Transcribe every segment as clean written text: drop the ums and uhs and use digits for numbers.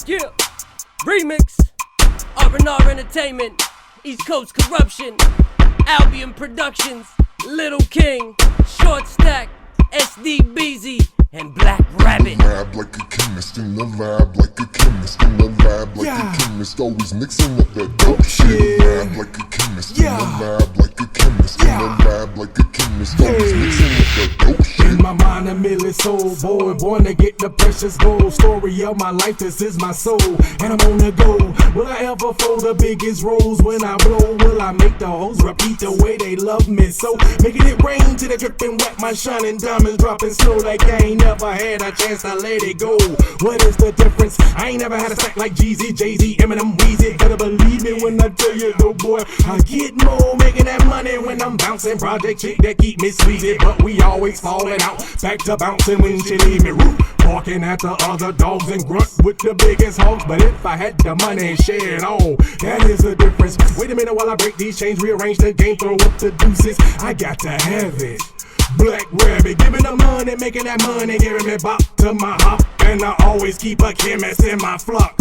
Yeah, remix, R&R Entertainment, East Coast Corruption, Albion Productions, Little King, Short Stack, SDBZ, and Black Rabitt. Lab like a chemist in the lab, like a chemist in the lab, like a chemist, always mixing up that dope shit. Lab like a chemist in the lab, like a chemist in the lab, like a chemist, always mixing up that dope shit. In my mind, a million soul boy, born to get the precious gold. Story of my life, this is my soul, and I'm on the go. Will I ever fold the biggest roles when I blow? Will I make the hoes repeat the way they love me? So making it rain till they dripping wet, my shining diamonds dropping slow like I ain't never had a chance to let it go. What is the difference? I ain't never had a stack like Jeezy, Jay-Z, Eminem, Weezy. Gotta believe me when I tell you, though, boy, I get more making that money when I'm bouncing. Project chick that keep me squeezing, but we always falling out. Back to bouncing when she leave me root. Barking at the other dogs and grunt with the biggest hogs. But if I had the money, share it all. That is the difference. Wait a minute while I break these chains, rearrange the game, throw up the deuces. I got to have it. Black Rabbit, giving the money, making that money, giving me bop to my hop. And I always keep a chemist in my flock.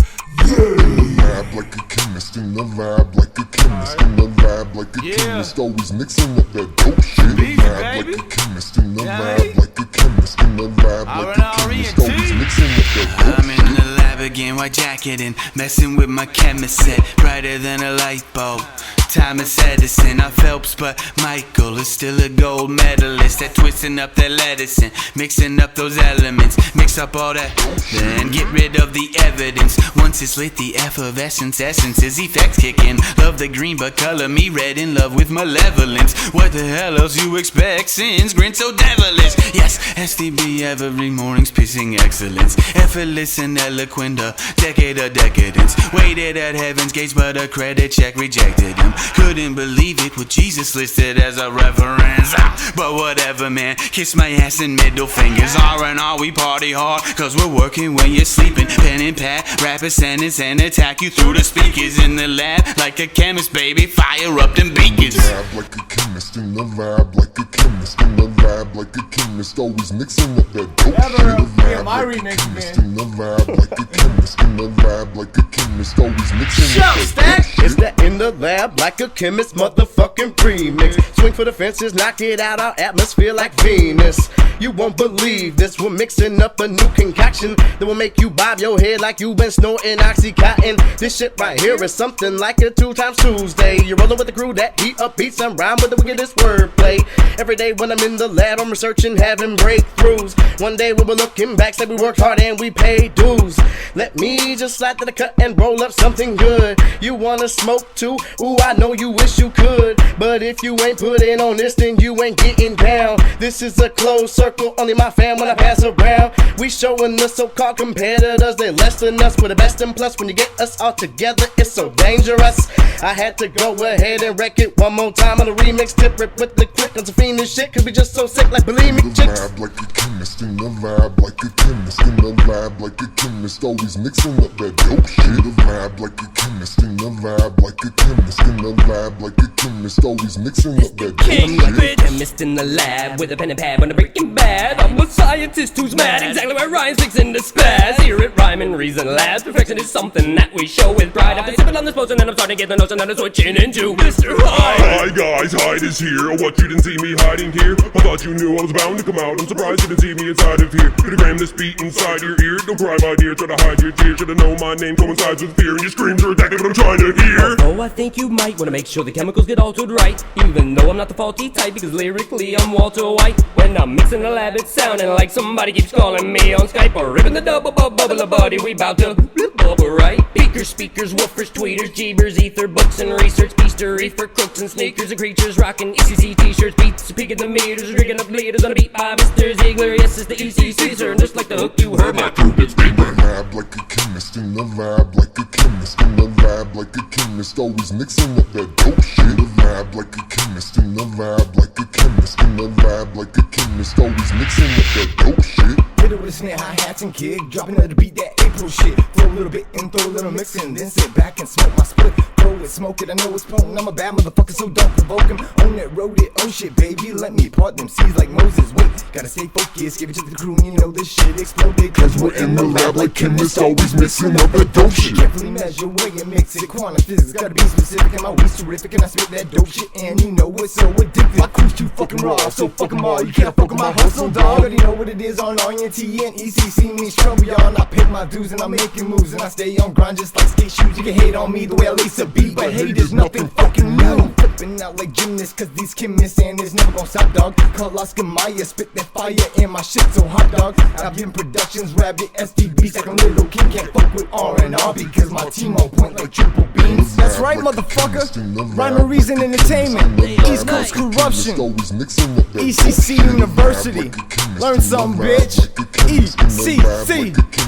Lab like a chemist in the lab, like a chemist in the lab, like a chemist, always mixing up that dope shit. Lab like a chemist in the lab, like a chemist in the lab, like a chemist, always mixing up that dope shit. I'm in the lab again, white jacketing, messing with my chemist set, brighter than a light bulb. Thomas Edison, I'm Phelps, but Michael is still a gold medalist at twisting up that lettuce and mixing up those elements. Mix up all that, then get rid of the evidence. Once it's lit, the effervescence, essences, effects kick in. Love the green, but color me red, in love with malevolence. What the hell else you expect? Sinz grin so devilish. Yes, STB every morning's pissing excellence. Effortless and eloquent, a decade of decadence. Waited at heaven's gates, but a credit check rejected him. Couldn't believe it with Jesus listed as a reference. But whatever, man, kiss my ass and middle fingers. R&R, we party hard, cause we're working when you're sleeping. Pen and pad, rap a sentence and attack you through the speakers. In the lab, like a chemist, baby, fire up them beacons. Lab like a chemist in the lab, like a chemist in the lab, like a chemist, always mixing up that dope shit. Lab like a chemist in the lab, like a chemist in the lab, like a chemist, always mixing up that dope shit. It's that in the lab, like a chemist, motherfucking premix. Swing for the fences, knock it out our atmosphere like Venus. You won't believe this, we're mixing up a new concoction that will make you bob your head like you been snorting Oxycontin. This shit right here is something like a 2 times Tuesday. You're rolling with the crew that heat up beats and rhyme with the wickedest wordplay. Every day when I'm in the lab, I'm researching, having breakthroughs. One day we were looking back, said we worked hard and we paid dues. Let me just slide to the cut and roll up something good. You wanna smoke too? Ooh, I know you wish you could, but if you ain't putting on this, then you ain't getting down. This is a closed circle, only my fam when I pass around. We showing the so-called competitors they less than us. We're the best, and plus when you get us all together, it's so dangerous. I had to go ahead and wreck it one more time on a remix. Tip it with the click on some fiendish shit, cause we just so sick like bulimic chicks. Lab like a chemist in the lab, like a chemist in the lab, like a chemist, always mixing up that dope shit. Lab like a chemist in the lab, like a chemist in the lab, like a chemist, always mixing up that dope King shit. chemist in the lab with a pen and pad when I'm breaking bad. I'm a scientist who's mad, exactly why rhymes fixing the spaz. Hear it rhyme and reason labs. Perfection is something that we show with pride. I've been sipping on this potion and I'm starting to get the notion that I'm switching into Mr. Hyde. Hi guys, Hyde is here. What, you didn't see me hiding here? I thought you knew I was bound to come out. I'm surprised you didn't see me inside of here. Could have crammed this beat inside your ear. Don't cry my dear, try to hide your tears. Should've known my name coincides with fear, and your screams are exactly what I'm trying to hear. Oh, I think you might wanna make sure the chemicals get altered right, even though I'm not the faulty type, because lyrically I'm Walter White. When I'm mixing the lab, it's sounding like somebody keeps calling me on Skype, or ripping the double bubble a buddy. We bout to bubble right. Speakers, woofers, tweeters, jeebers, ether, books and research, beastery for crooks and sneakers and creatures, rocking ECC t-shirts, beats, peeking the meters, drinking up liters on a beat by Mr. Ziegler. Yes, it's the ECC, sir, and just like the hook you heard, my crew gets deeper. Lab like a chemist in the lab, like a chemist in the lab, like a chemist, always mixing up that dope shit. Lab like a chemist in the lab, like a chemist in the lab, like a chemist, always mixing up that dope shit. Hit it with a snare, hi-hats and kick, dropping at the beat that April shit. Throw a little bit and throw a little mixing, then sit back and smoke my split. Throw it, smoke it, I know it's potent. I'm a bad motherfucker, so don't provoke him. Own it, wrote it, oh shit, baby, let me part them seas like Moses. Wait, gotta stay focused, give it to the crew, and you know this shit exploded. Cause we're in the lab like chemists, always mixing up that dope shit. Carefully measure, weigh and mix it. Quantum physics gotta be specific, and my weed's terrific, and I spit that dope shit, and you know it's so addictive. My crew's too fucking raw, so fuck 'em all. You can't fuck with my hustle, dog. Already know what it is on RNT and ECC means trouble, y'all. And I pay my dues, and I'm making moves, and I stay on grind just like skate shoes. You can hate on me the way I lace a beat, but hate is nothing fucking new. Flipping out like gymnasts, cause these chemists, and it's never gon' stop, dog. Call Oscar Maya, spit that fire, and my shit so hot, dog. Albion Productions, Rabitt, STB, second Little King. Can't fuck with R&R because my team on point like triple beams. That's right, motherfucker. Rhyme and Reason Entertainment, East Coast Corruption, ECC University. Learn something, bitch. ECC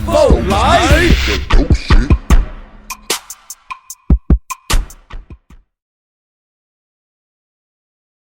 for life.